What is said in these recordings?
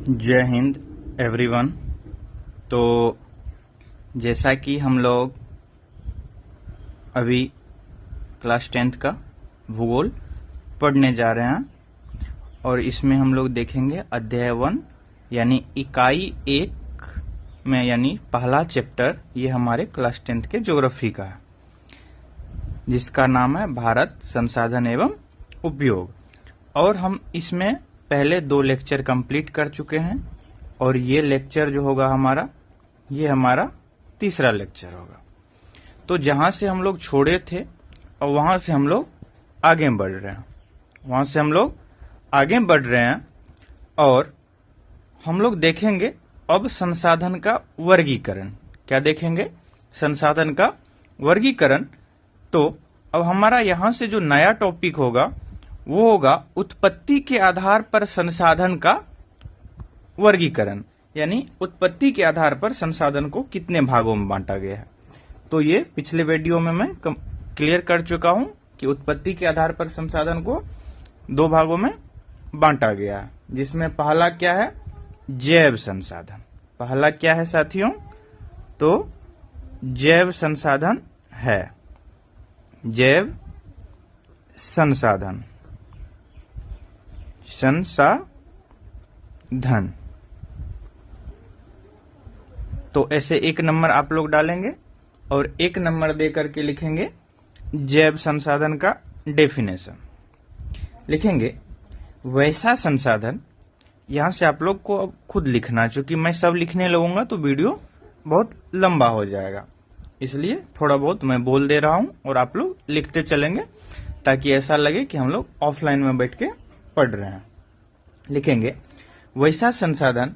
जय हिंद एवरीवन। तो जैसा कि हम लोग अभी क्लास 10th का भूगोल पढ़ने जा रहे हैं और इसमें हम लोग देखेंगे अध्याय 1 यानी इकाई 1 में यानी पहला चैप्टर ये हमारे क्लास 10th के ज्योग्राफी का है जिसका नाम है भारत संसाधन एवं उपयोग। और हम इसमें पहले 2 लेक्चर कंप्लीट कर चुके हैं और ये लेक्चर जो होगा ये हमारा तीसरा लेक्चर होगा। तो जहां से हम लोग छोड़े थे और वहां से हम लोग आगे बढ़ रहे हैं और हम लोग देखेंगे अब संसाधन का वर्गीकरण। क्या देखेंगे? संसाधन का वर्गीकरण। तो अब हमारा यहां से जो नया टॉपिक होगा वो होगा उत्पत्ति के आधार पर संसाधन का वर्गीकरण, यानी उत्पत्ति के आधार पर संसाधन को कितने भागों में बांटा गया है। तो ये पिछले वीडियो में मैं क्लियर कर चुका हूं कि उत्पत्ति के आधार पर संसाधन को 2 भागों में बांटा गया है, जिसमें पहला क्या है? जैव संसाधन। पहला क्या है साथियों? तो जैव संसाधन है। जैव संसाधन तो ऐसे 1 नंबर आप लोग डालेंगे और 1 नंबर दे करके लिखेंगे जैव संसाधन का डेफिनेशन। लिखेंगे वैसा संसाधन। यहां से आप लोग को अब खुद लिखना, चूंकि मैं सब लिखने लगूंगा तो वीडियो बहुत लंबा हो जाएगा, इसलिए थोड़ा बहुत मैं बोल दे रहा हूं और आप लोग लिखते चलेंगे ताकि ऐसा लगे कि हम लोग ऑफलाइन में बैठ के पढ़ रहे हैं। लिखेंगे वैसा संसाधन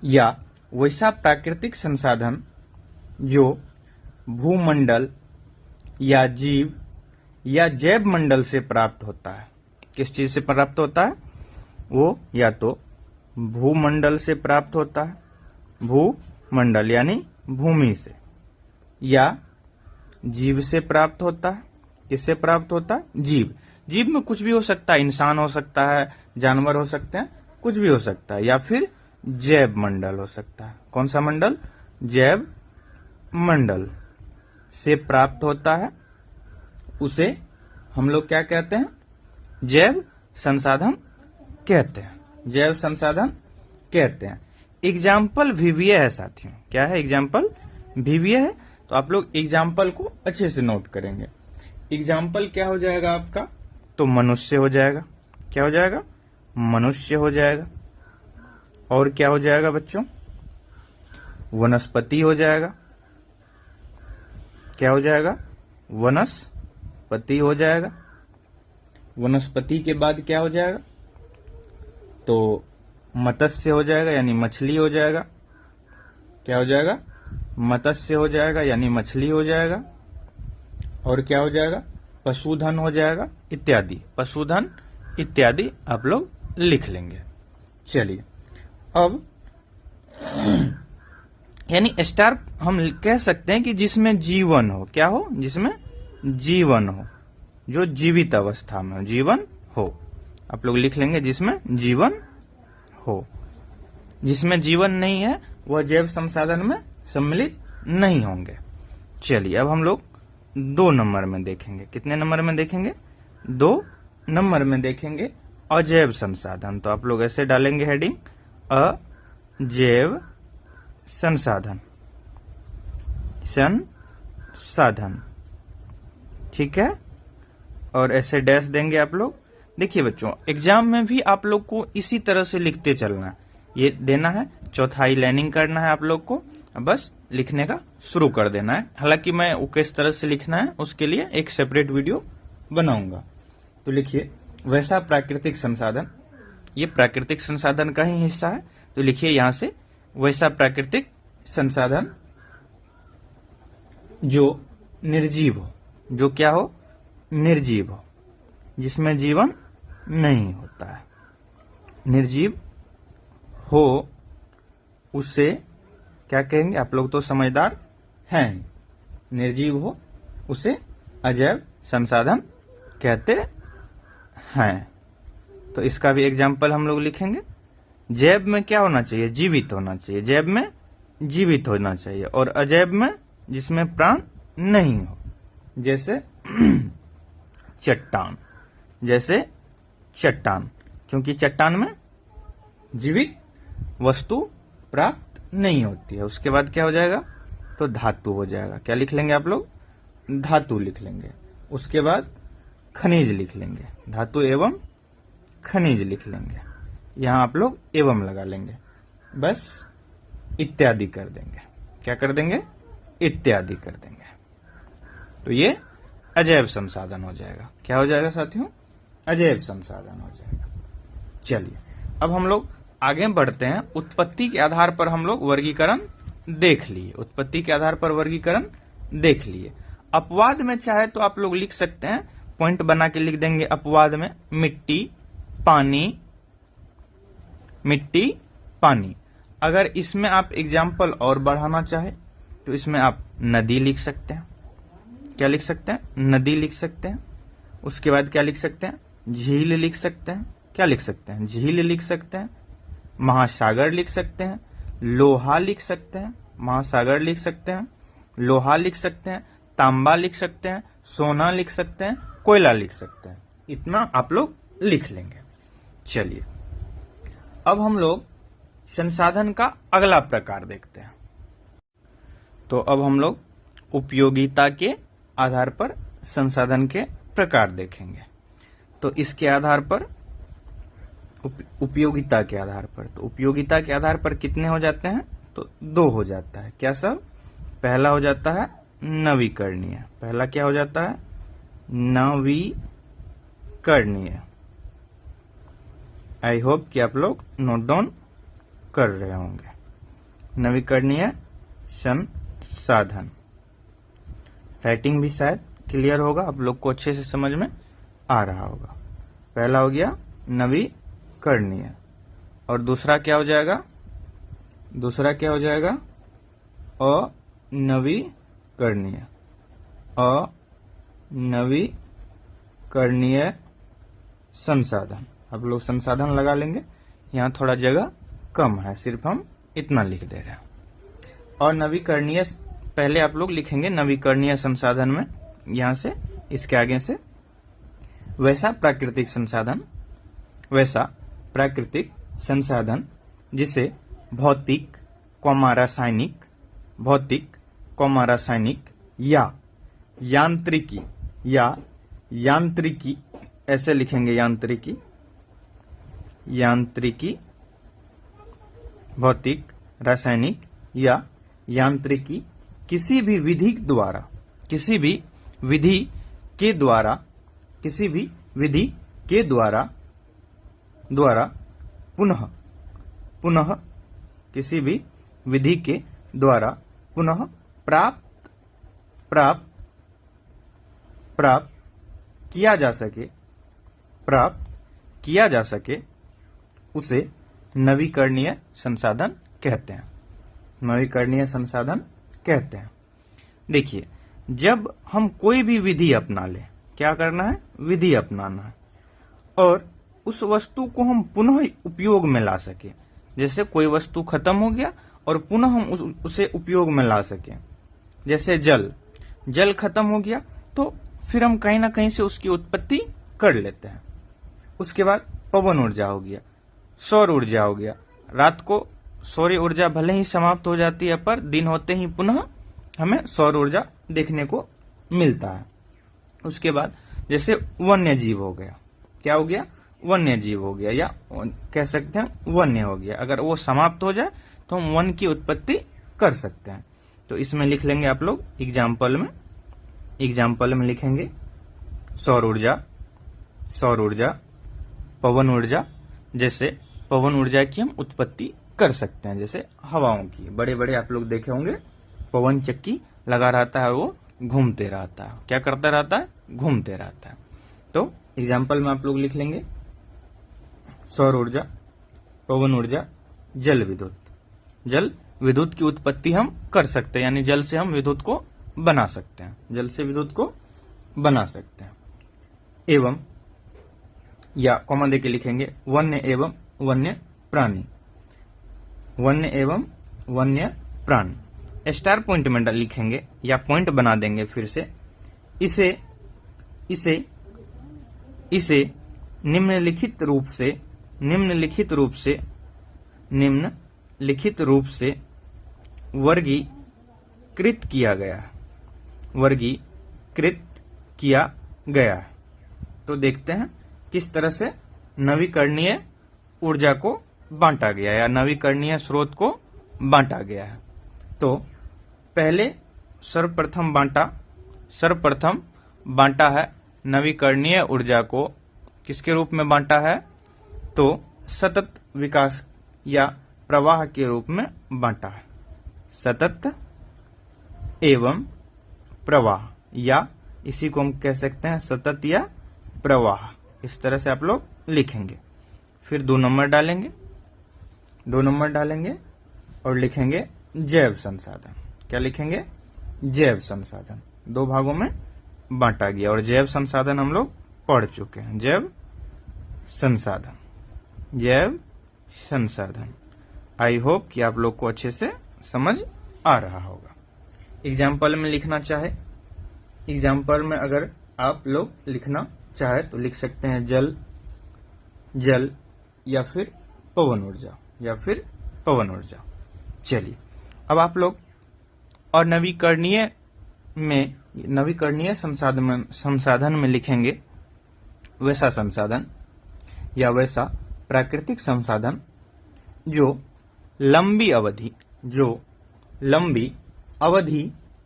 या वैसा प्राकृतिक संसाधन जो भूमंडल या जीव या जैव मंडल से प्राप्त होता है। किस चीज से प्राप्त होता है? वो या तो भूमंडल से प्राप्त होता है, भूमंडल यानी भूमि से, या जीव से प्राप्त होता है। किससे प्राप्त होता है? जीव। जीव में कुछ भी हो सकता है, इंसान हो सकता है, जानवर हो सकते हैं, कुछ भी हो सकता है, या फिर जैव मंडल हो सकता है। कौन सा मंडल? जैव मंडल से प्राप्त होता है। उसे हम लोग क्या कहते हैं? जैव संसाधन कहते हैं। जैव संसाधन कहते हैं। एग्जाम्पल वीवीए है साथियों। क्या है? एग्जाम्पल वीवीए है। तो आप लोग एग्जाम्पल को अच्छे से नोट करेंगे। एग्जाम्पल क्या हो जाएगा आपका? तो मनुष्य हो जाएगा। क्या हो जाएगा? मनुष्य हो जाएगा। और क्या हो जाएगा बच्चों? वनस्पति हो जाएगा। क्या हो जाएगा? वनस्पति हो जाएगा। वनस्पति के बाद क्या हो जाएगा? तो मत्स्य हो जाएगा, यानी मछली हो जाएगा। क्या हो जाएगा? मत्स्य हो जाएगा यानी मछली हो जाएगा। और क्या हो जाएगा? पशुधन हो जाएगा इत्यादि। पशुधन इत्यादि आप लोग लिख लेंगे। चलिए अब यानी स्टार हम कह सकते हैं कि जिसमें जीवन हो। क्या हो? जिसमें जीवन हो, जो जीवित अवस्था में हो, जीवन हो। आप लोग लिख लेंगे जिसमें जीवन हो। जिसमें जीवन नहीं है वह जैव संसाधन में सम्मिलित नहीं होंगे। चलिए अब हम लोग 2 नंबर में देखेंगे। कितने नंबर में देखेंगे? 2 नंबर में देखेंगे अजैव संसाधन। तो आप लोग ऐसे डालेंगे हेडिंग अजैव संसाधन। संसाधन, ठीक है। और ऐसे डैश देंगे आप लोग। देखिए बच्चों, एग्जाम में भी आप लोग को इसी तरह से लिखते चलना है। ये देना है, चौथाई लाइनिंग करना है आप लोग को, बस लिखने का शुरू कर देना है। हालांकि मैं वो किस तरह से लिखना है उसके लिए एक सेपरेट वीडियो बनाऊंगा। तो लिखिए वैसा प्राकृतिक संसाधन। ये प्राकृतिक संसाधन का ही हिस्सा है। तो लिखिए यहां से वैसा प्राकृतिक संसाधन जो निर्जीव हो। जो क्या हो? निर्जीव हो, जिसमें जीवन नहीं होता है। निर्जीव हो उसे क्या कहेंगे? आप लोग तो समझदार हैं। निर्जीव हो उसे अजैव संसाधन कहते हैं। तो इसका भी एग्जाम्पल हम लोग लिखेंगे। जैव में क्या होना चाहिए? जीवित होना चाहिए। जैव में जीवित होना चाहिए। और अजैव में जिसमें प्राण नहीं हो, जैसे चट्टान, जैसे चट्टान, क्योंकि चट्टान में जीवित वस्तु प्राप्त नहीं होती है। उसके बाद क्या हो जाएगा? तो धातु हो जाएगा। क्या लिख लेंगे आप लोग? धातु लिख लेंगे। उसके बाद खनिज लिख लेंगे। धातु एवं खनिज लिख लेंगे। यहां आप लोग एवं लगा लेंगे, बस इत्यादि कर देंगे। क्या कर देंगे? इत्यादि कर देंगे। तो ये अजैव संसाधन हो जाएगा। क्या हो जाएगा साथियों? अजैव संसाधन हो जाएगा। चलिए अब हम लोग आगे बढ़ते हैं। उत्पत्ति के आधार पर हम लोग वर्गीकरण देख लिए। उत्पत्ति के आधार पर वर्गीकरण देख लिए। अपवाद में चाहे तो आप लोग लिख सकते हैं, पॉइंट बना के लिख देंगे। अपवाद में मिट्टी, पानी, मिट्टी, पानी। अगर इसमें आप एग्जाम्पल और बढ़ाना चाहे तो इसमें आप नदी लिख सकते हैं। क्या लिख सकते हैं? नदी लिख सकते हैं। उसके बाद क्या लिख सकते हैं? झील लिख सकते हैं। क्या लिख सकते हैं? झील लिख सकते हैं। महासागर लिख सकते हैं। लोहा लिख सकते हैं। महासागर लिख सकते हैं। लोहा लिख सकते हैं। तांबा लिख सकते हैं। सोना लिख सकते हैं। कोयला लिख सकते हैं। इतना आप लोग लिख लेंगे। चलिए अब हम लोग संसाधन का अगला प्रकार देखते हैं। तो अब हम लोग उपयोगिता के आधार पर संसाधन के प्रकार देखेंगे। तो इसके आधार पर उपयोगिता के आधार पर, तो उपयोगिता के आधार पर कितने हो जाते हैं? तो 2 हो जाता है। क्या सब? पहला हो जाता है नवीकरणीय। पहला क्या हो जाता है? नवीकरणीय। आई होप कि आप लोग नोट डाउन कर रहे होंगे। नवीकरणीय संसाधन। राइटिंग भी शायद क्लियर होगा, आप लोग को अच्छे से समझ में आ रहा होगा। पहला हो गया नवीकरणीय। और दूसरा क्या हो जाएगा? दूसरा क्या हो जाएगा? अनवीकरणीय। अनवीकरणीय संसाधन। आप लोग संसाधन लगा लेंगे। यहाँ थोड़ा जगह कम है, सिर्फ हम इतना लिख दे रहे हैं। और नवीकरणीय पहले आप लोग लिखेंगे। नवीकरणीय संसाधन में यहां से इसके आगे से वैसा प्राकृतिक संसाधन, वैसा प्राकृतिक संसाधन जिसे भौतिक कौमा रासायनिक, भौतिक कौमा रासायनिक या यांत्रिकी, या यांत्रिकी ऐसे लिखेंगे। यांत्रिकी, यांत्रिकी, भौतिक, रासायनिक या यांत्रिकी किसी भी विधि द्वारा, किसी भी विधि के द्वारा, किसी भी विधि के द्वारा पुनः पुनः किसी भी विधि के द्वारा पुनः प्राप्त किया जा सके, प्राप्त किया जा सके, उसे नवीकरणीय संसाधन कहते हैं। नवीकरणीय संसाधन कहते हैं। देखिए, जब हम कोई भी विधि अपना ले, क्या करना है? विधि अपनाना है, और उस वस्तु को हम पुनः उपयोग में ला सके। जैसे कोई वस्तु खत्म हो गया और पुनः हम उसे उपयोग में ला सके। जैसे जल, जल खत्म हो गया तो फिर हम कहीं ना कहीं से उसकी उत्पत्ति कर लेते हैं। उसके बाद पवन ऊर्जा हो गया, सौर ऊर्जा हो गया। रात को सौर ऊर्जा भले ही समाप्त हो जाती है, पर दिन होते ही पुनः हमें सौर ऊर्जा देखने को मिलता है। उसके बाद जैसे वन्य जीव हो गया। क्या हो गया? वन्य जीव हो गया, या कह सकते हैं वन्य हो गया। अगर वो समाप्त हो जाए तो हम वन की उत्पत्ति कर सकते हैं। तो इसमें लिख लेंगे आप लोग एग्जाम्पल में। एग्जाम्पल में लिखेंगे सौर ऊर्जा, सौर ऊर्जा, पवन ऊर्जा। जैसे पवन ऊर्जा की हम उत्पत्ति कर सकते हैं, जैसे हवाओं की। बड़े बड़े आप लोग देखे होंगे, पवन चक्की लगा रहता है, वो घूमते रहता है। क्या करता रहता है? घूमते रहता है। तो एग्जाम्पल में आप लोग लिख लेंगे सौर ऊर्जा, पवन ऊर्जा, जल विद्युत। जल विद्युत की उत्पत्ति हम कर सकते हैं, यानी जल से हम विद्युत को बना सकते हैं। जल से विद्युत को बना सकते हैं। एवं या कॉमा देके लिखेंगे वन्य एवं वन्य प्राणी, वन्य एवं वन्य प्राणी। स्टार पॉइंट में लिखेंगे या पॉइंट बना देंगे फिर से। इसे इसे इसे निम्नलिखित रूप से वर्गीकृत किया गया है। तो देखते हैं किस तरह से नवीकरणीय ऊर्जा को बांटा गया या नवीकरणीय स्रोत को बांटा गया है। तो पहले सर्वप्रथम बांटा है नवीकरणीय ऊर्जा को किसके रूप में बांटा है, तो सतत विकास या प्रवाह के रूप में बांटा है। सतत एवं प्रवाह, या इसी को हम कह सकते हैं सतत या प्रवाह। इस तरह से आप लोग लिखेंगे। फिर 2 नंबर डालेंगे और लिखेंगे जैव संसाधन। क्या लिखेंगे, जैव संसाधन। 2 भागों में बांटा गया और जैव संसाधन हम लोग पढ़ चुके हैं। जैव संसाधन आई होप कि आप लोग को अच्छे से समझ आ रहा होगा। एग्जाम्पल में लिखना चाहे, एग्जाम्पल में अगर आप लोग लिखना चाहे तो लिख सकते हैं जल या फिर पवन ऊर्जा। चलिए अब आप लोग और नवीकरणीय संसाधन में लिखेंगे वैसा संसाधन या वैसा प्राकृतिक संसाधन जो लंबी अवधि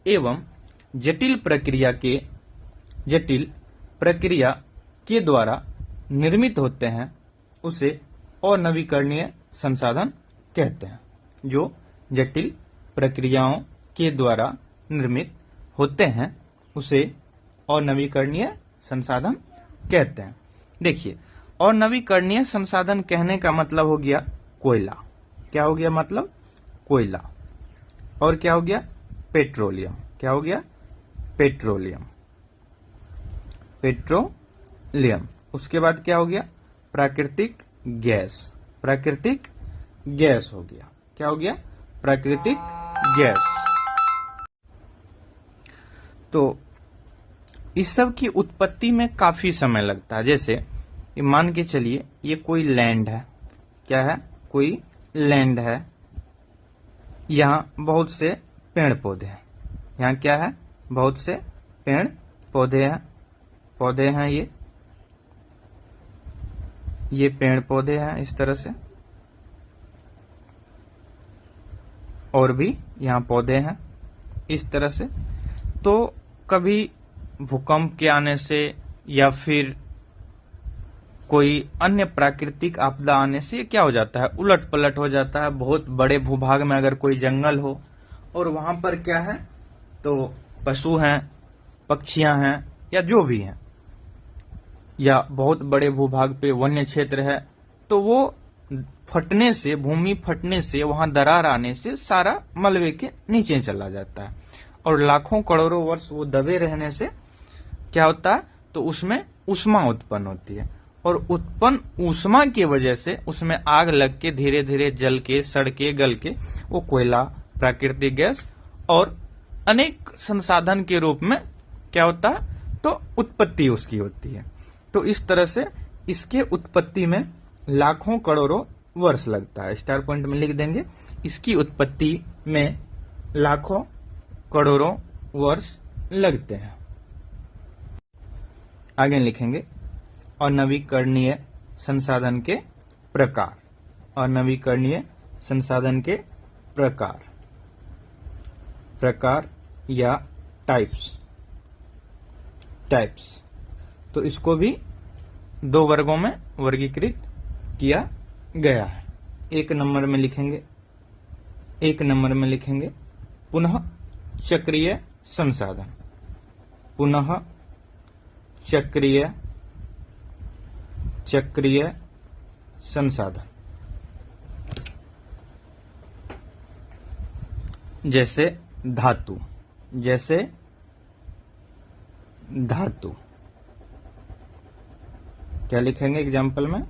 एवं जटिल प्रक्रिया के द्वारा निर्मित होते हैं, उसे अनवीकरणीय संसाधन कहते हैं। जो जटिल प्रक्रियाओं के द्वारा निर्मित होते हैं उसे अनवीकरणीय संसाधन कहते हैं। देखिए, अनवीकरणीय संसाधन कहने का मतलब हो गया कोयला। क्या हो गया मतलब, कोयला। और क्या हो गया, पेट्रोलियम। क्या हो गया, पेट्रोलियम। उसके बाद क्या हो गया, प्राकृतिक गैस हो गया। क्या हो गया, प्राकृतिक गैस। तो इस सब की उत्पत्ति में काफी समय लगता है। जैसे ये मान के चलिए ये कोई लैंड है। क्या है, कोई लैंड है। यहाँ बहुत से पेड़ पौधे हैं। यहाँ क्या है, बहुत से पेड़ पौधे हैं। ये पेड़ पौधे हैं इस तरह से, और भी यहाँ पौधे हैं इस तरह से। तो कभी भूकंप के आने से या फिर कोई अन्य प्राकृतिक आपदा आने से क्या हो जाता है, उलट पलट हो जाता है। बहुत बड़े भूभाग में अगर कोई जंगल हो और वहां पर क्या है, तो पशु हैं, पक्षियां हैं या जो भी हैं, या बहुत बड़े भूभाग पे वन्य क्षेत्र है, तो वो फटने से, भूमि फटने से, वहां दरार आने से सारा मलबे के नीचे चला जाता है और लाखों करोड़ों वर्ष वो दबे रहने से क्या होता है, तो उसमें ऊष्मा उत्पन्न होती है और उत्पन्न ऊष्मा की वजह से उसमें आग लग के धीरे धीरे जल के, सड़ के, गल के वो कोयला, प्राकृतिक गैस और अनेक संसाधन के रूप में क्या होता है, तो उत्पत्ति उसकी होती है। तो इस तरह से इसके उत्पत्ति में लाखों करोड़ों वर्ष लगता है। स्टार पॉइंट में लिख देंगे, इसकी उत्पत्ति में लाखों करोड़ों वर्ष लगते हैं। आगे लिखेंगे अनवीकरणीय संसाधन के प्रकार। अनवीकरणीय संसाधन के प्रकार या टाइप्स। तो इसको भी 2 वर्गों में वर्गीकृत किया गया है। 1 नंबर में लिखेंगे पुनः चक्रीय संसाधन। पुनः चक्रीय संसाधन जैसे धातु। क्या लिखेंगे एग्जाम्पल में?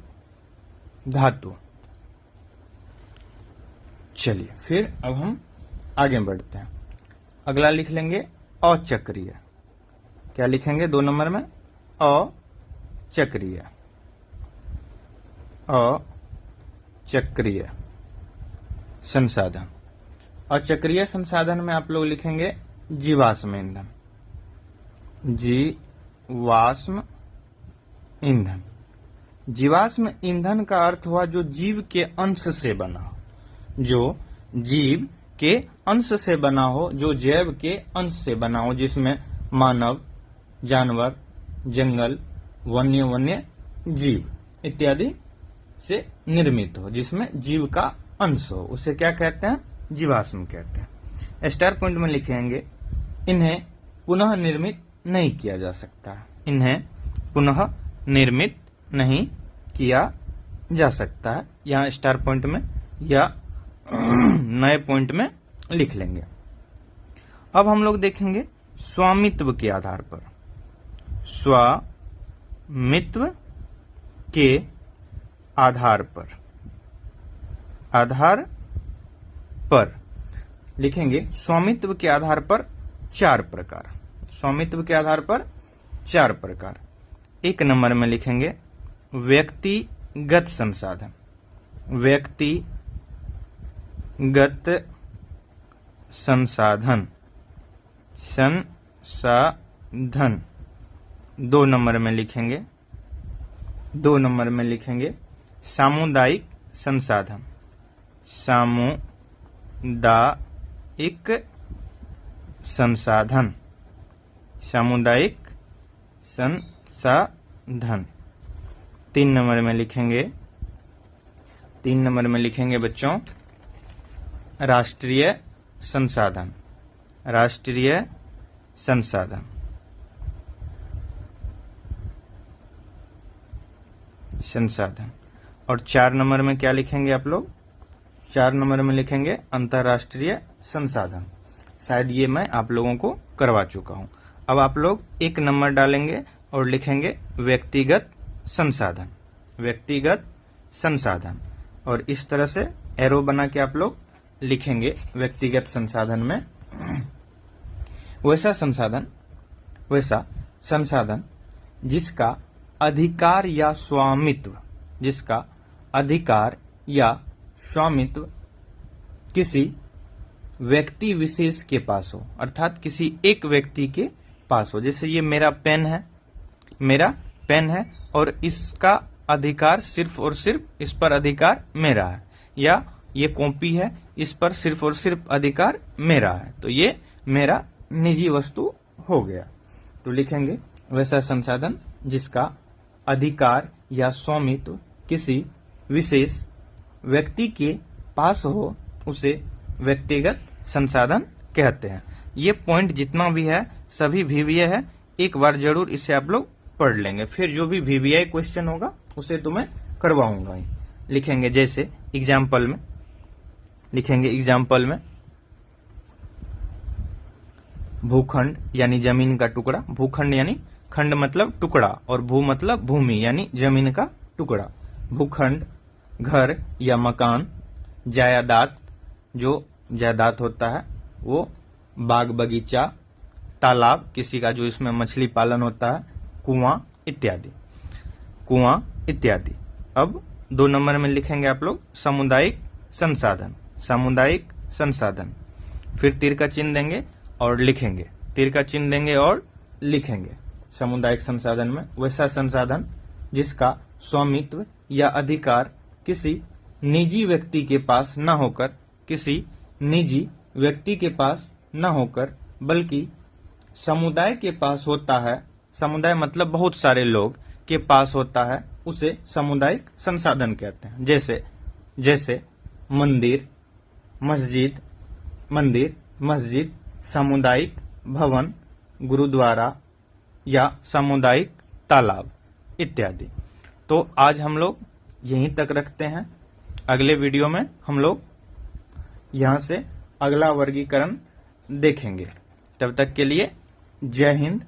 धातु। चलिए फिर अब हम आगे बढ़ते हैं। अगला लिख लेंगे अचक्रीय। क्या लिखेंगे 2 नंबर में? अचक्रीय। अचक्रीय संसाधन। अचक्रीय संसाधन में आप लोग लिखेंगे जीवाश्म ईंधन। जीवाश्म ईंधन। जीवाश्म ईंधन का अर्थ हुआ जो जीव के अंश से बना हो, जो जीव के अंश से बना हो, जो जैव के अंश से बना हो, जिसमें मानव, जानवर, जंगल, वन्य जीव इत्यादि से निर्मित हो, जिसमें जीव का अंश हो, उसे क्या कहते हैं? जीवाश्म कहते हैं। स्टार पॉइंट में लिखेंगे इन्हें पुनः निर्मित नहीं किया जा सकता। इन्हें पुनः निर्मित नहीं किया जा सकता है। यहाँ स्टार पॉइंट में या नए पॉइंट में लिख लेंगे। अब हम लोग देखेंगे स्वामित्व के आधार पर। स्वामित्व के आधार पर लिखेंगे स्वामित्व के आधार पर 4 प्रकार। स्वामित्व के आधार पर 4 प्रकार। 1 नंबर में लिखेंगे व्यक्तिगत संसाधन। व्यक्तिगत संसाधन। 2 नंबर में लिखेंगे सामुदायिक संसाधन। सामुदायिक संसाधन। 3 नंबर में लिखेंगे बच्चों राष्ट्रीय संसाधन। और 4 नंबर में क्या लिखेंगे आप लोग? 4 नंबर में लिखेंगे अंतर्राष्ट्रीय संसाधन। शायद ये मैं आप लोगों को करवा चुका हूं। अब आप लोग 1 नंबर डालेंगे और लिखेंगे व्यक्तिगत संसाधन। और इस तरह से एरो बना के आप लोग लिखेंगे व्यक्तिगत संसाधन में वैसा संसाधन जिसका अधिकार या स्वामित्व किसी व्यक्ति विशेष के पास हो, अर्थात किसी एक व्यक्ति के पास हो। जैसे ये मेरा पेन है और इसका अधिकार सिर्फ और सिर्फ इस पर अधिकार मेरा है, या ये कॉपी है इस पर सिर्फ और सिर्फ अधिकार मेरा है, तो ये मेरा निजी वस्तु हो गया। तो लिखेंगे वैसा संसाधन जिसका अधिकार या स्वामित्व किसी विशेष व्यक्ति के पास हो, उसे व्यक्तिगत संसाधन कहते हैं। ये पॉइंट जितना भी है सभी VVA है, एक बार जरूर इसे आप लोग पढ़ लेंगे, फिर जो भी VVI क्वेश्चन होगा उसे तुम्हें करवाऊंगा ही। लिखेंगे जैसे एग्जाम्पल में भूखंड यानी जमीन का टुकड़ा। भूखंड यानी खंड मतलब टुकड़ा और भू मतलब भूमि यानी जमीन का टुकड़ा। भूखंड घर या मकान। जायदाद, जो जायदाद होता है वो बाग बगीचा, तालाब किसी का जो इसमें मछली पालन होता है, कुआं इत्यादि। अब 2 नंबर में लिखेंगे आप लोग सामुदायिक संसाधन। फिर तीर का चिन्ह देंगे और लिखेंगे। सामुदायिक संसाधन में वैसा संसाधन जिसका स्वामित्व या अधिकार किसी निजी व्यक्ति के पास न होकर बल्कि समुदाय के पास होता है। समुदाय मतलब बहुत सारे लोग के पास होता है, उसे सामुदायिक संसाधन कहते हैं। जैसे मंदिर, मस्जिद, सामुदायिक भवन, गुरुद्वारा या सामुदायिक तालाब इत्यादि। तो आज हम लोग यहीं तक रखते हैं। अगले वीडियो में हम लोग यहाँ से अगला वर्गीकरण देखेंगे। तब तक के लिए जय हिंद,